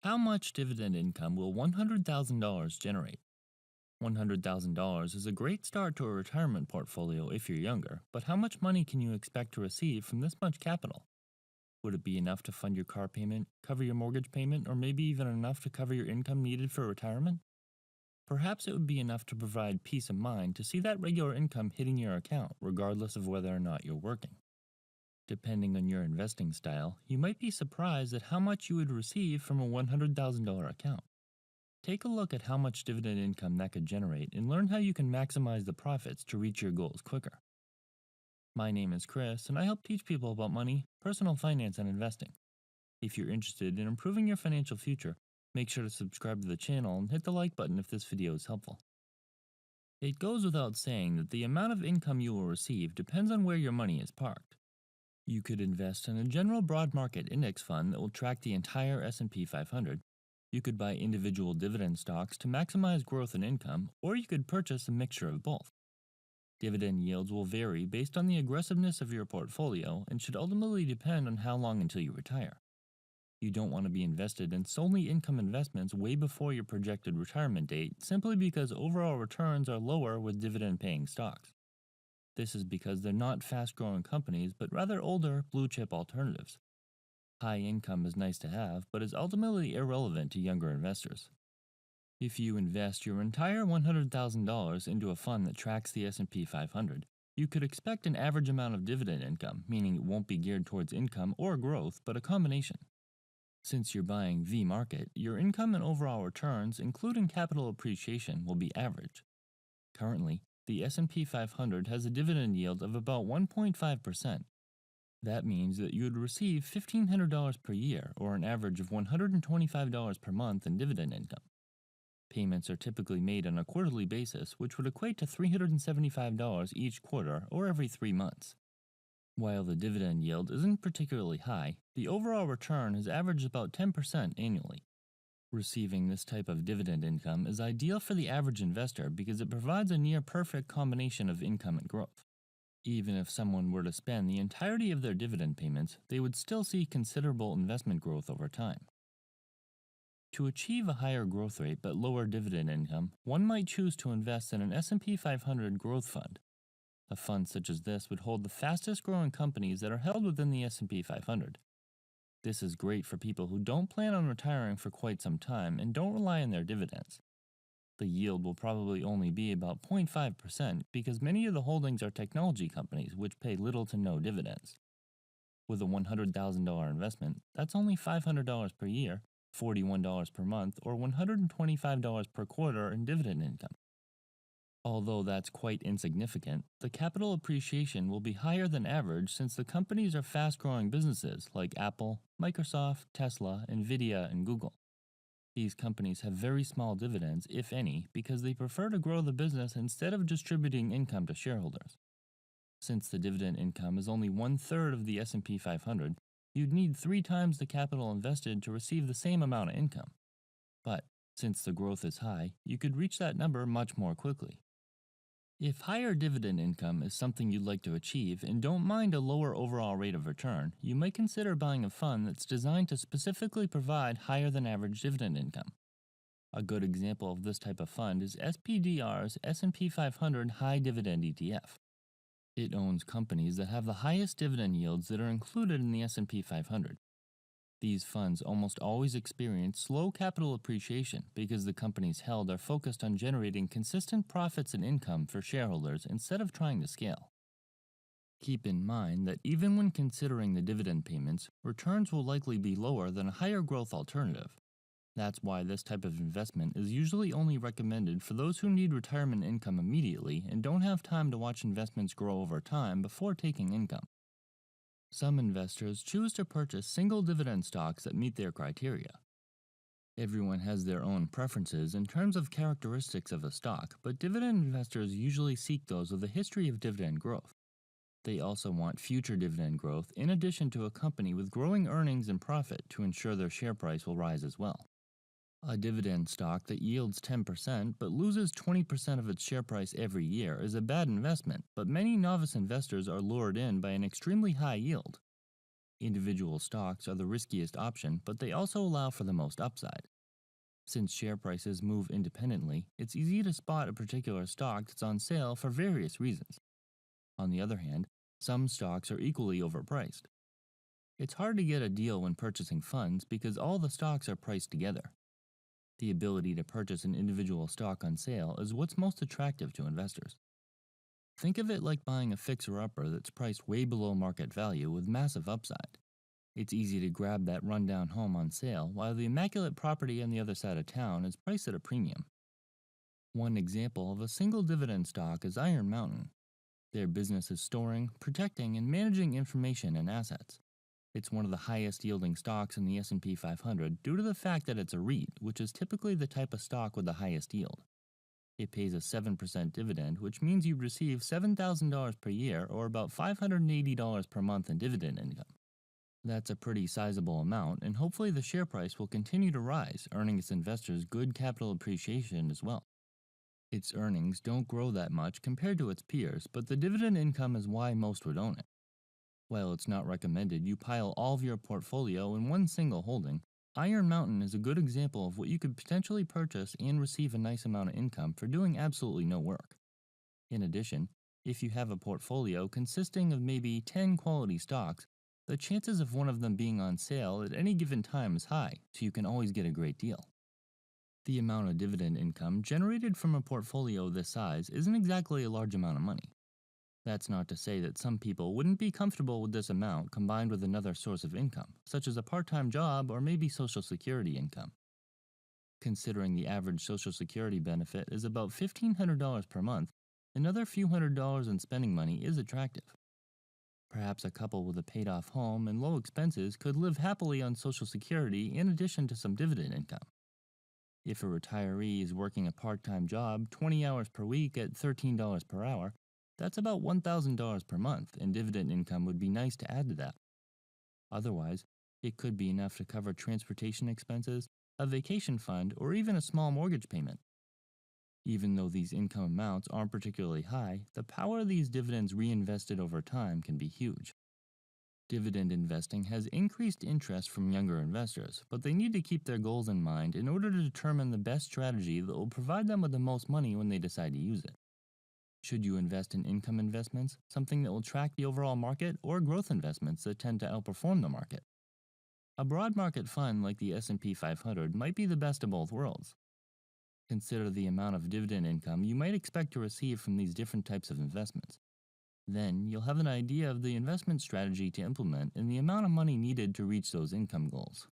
How much dividend income will $100,000 generate? $100,000 is a great start to a retirement portfolio if you're younger, but how much money can you expect to receive from this much capital? Would it be enough to fund your car payment, cover your mortgage payment, or maybe even enough to cover your income needed for retirement? Perhaps it would be enough to provide peace of mind to see that regular income hitting your account regardless of whether or not you're working. Depending on your investing style, you might be surprised at how much you would receive from a $100,000 account. Take a look at how much dividend income that could generate and learn how you can maximize the profits to reach your goals quicker. My name is Chris, and I help teach people about money, personal finance, and investing. If you're interested in improving your financial future, make sure to subscribe to the channel and hit the like button if this video is helpful. It goes without saying that the amount of income you will receive depends on where your money is parked. You could invest in a general broad market index fund that will track the entire S&P 500. You could buy individual dividend stocks to maximize growth and income, or you could purchase a mixture of both. Dividend yields will vary based on the aggressiveness of your portfolio and should ultimately depend on how long until you retire. You don't want to be invested in solely income investments way before your projected retirement date simply because overall returns are lower with dividend-paying stocks. This is because they're not fast-growing companies, but rather older, blue-chip alternatives. High income is nice to have, but is ultimately irrelevant to younger investors. If you invest your entire $100,000 into a fund that tracks the S&P 500, you could expect an average amount of dividend income, meaning it won't be geared towards income or growth, but a combination. Since you're buying V-market, your income and overall returns, including capital appreciation, will be average. Currently, the S&P 500 has a dividend yield of about 1.5%. That means that you would receive $1,500 per year, or an average of $125 per month in dividend income. Payments are typically made on a quarterly basis, which would equate to $375 each quarter or every 3 months. While the dividend yield isn't particularly high, the overall return has averaged about 10% annually. Receiving this type of dividend income is ideal for the average investor because it provides a near-perfect combination of income and growth. Even if someone were to spend the entirety of their dividend payments, they would still see considerable investment growth over time. To achieve a higher growth rate but lower dividend income, one might choose to invest in an S&P 500 growth fund. A fund such as this would hold the fastest-growing companies that are held within the S&P 500. This is great for people who don't plan on retiring for quite some time and don't rely on their dividends. The yield will probably only be about 0.5% because many of the holdings are technology companies which pay little to no dividends. With a $100,000 investment, that's only $500 per year, $41 per month, or $125 per quarter in dividend income. Although that's quite insignificant, the capital appreciation will be higher than average since the companies are fast-growing businesses like Apple, Microsoft, Tesla, Nvidia, and Google. These companies have very small dividends, if any, because they prefer to grow the business instead of distributing income to shareholders. Since the dividend income is only 1/3 of the S&P 500, you'd need 3 times the capital invested to receive the same amount of income. But since the growth is high, you could reach that number much more quickly. If higher dividend income is something you'd like to achieve and don't mind a lower overall rate of return, you might consider buying a fund that's designed to specifically provide higher than average dividend income. A good example of this type of fund is SPDR's S&P 500 High Dividend ETF. It owns companies that have the highest dividend yields that are included in the S&P 500. These funds almost always experience slow capital appreciation because the companies held are focused on generating consistent profits and income for shareholders instead of trying to scale. Keep in mind that even when considering the dividend payments, returns will likely be lower than a higher growth alternative. That's why this type of investment is usually only recommended for those who need retirement income immediately and don't have time to watch investments grow over time before taking income. Some investors choose to purchase single dividend stocks that meet their criteria. Everyone has their own preferences in terms of characteristics of a stock, but dividend investors usually seek those with a history of dividend growth. They also want future dividend growth in addition to a company with growing earnings and profit to ensure their share price will rise as well. A dividend stock that yields 10% but loses 20% of its share price every year is a bad investment, but many novice investors are lured in by an extremely high yield. Individual stocks are the riskiest option, but they also allow for the most upside. Since share prices move independently, it's easy to spot a particular stock that's on sale for various reasons. On the other hand, some stocks are equally overpriced. It's hard to get a deal when purchasing funds because all the stocks are priced together. The ability to purchase an individual stock on sale is what's most attractive to investors. Think of it like buying a fixer-upper that's priced way below market value with massive upside. It's easy to grab that rundown home on sale while the immaculate property on the other side of town is priced at a premium. One example of a single dividend stock is Iron Mountain. Their business is storing, protecting, and managing information and assets. It's one of the highest yielding stocks in the S&P 500 due to the fact that it's a REIT, which is typically the type of stock with the highest yield. It pays a 7% dividend, which means you receive $7,000 per year or about $580 per month in dividend income. That's a pretty sizable amount, and hopefully the share price will continue to rise, earning its investors good capital appreciation as well. Its earnings don't grow that much compared to its peers, but the dividend income is why most would own it. While it's not recommended you pile all of your portfolio in one single holding, Iron Mountain is a good example of what you could potentially purchase and receive a nice amount of income for doing absolutely no work. In addition, if you have a portfolio consisting of maybe 10 quality stocks, the chances of one of them being on sale at any given time is high, so you can always get a great deal. The amount of dividend income generated from a portfolio this size isn't exactly a large amount of money. That's not to say that some people wouldn't be comfortable with this amount combined with another source of income, such as a part-time job or maybe Social Security income. Considering the average Social Security benefit is about $1,500 per month, another few $100s in spending money is attractive. Perhaps a couple with a paid-off home and low expenses could live happily on Social Security in addition to some dividend income. If a retiree is working a part-time job 20 hours per week at $13 per hour, that's about $1,000 per month, and dividend income would be nice to add to that. Otherwise, it could be enough to cover transportation expenses, a vacation fund, or even a small mortgage payment. Even though these income amounts aren't particularly high, the power of these dividends reinvested over time can be huge. Dividend investing has increased interest from younger investors, but they need to keep their goals in mind in order to determine the best strategy that will provide them with the most money when they decide to use it. Should you invest in income investments, something that will track the overall market, or growth investments that tend to outperform the market? A broad market fund like the S&P 500 might be the best of both worlds. Consider the amount of dividend income you might expect to receive from these different types of investments. Then you'll have an idea of the investment strategy to implement and the amount of money needed to reach those income goals.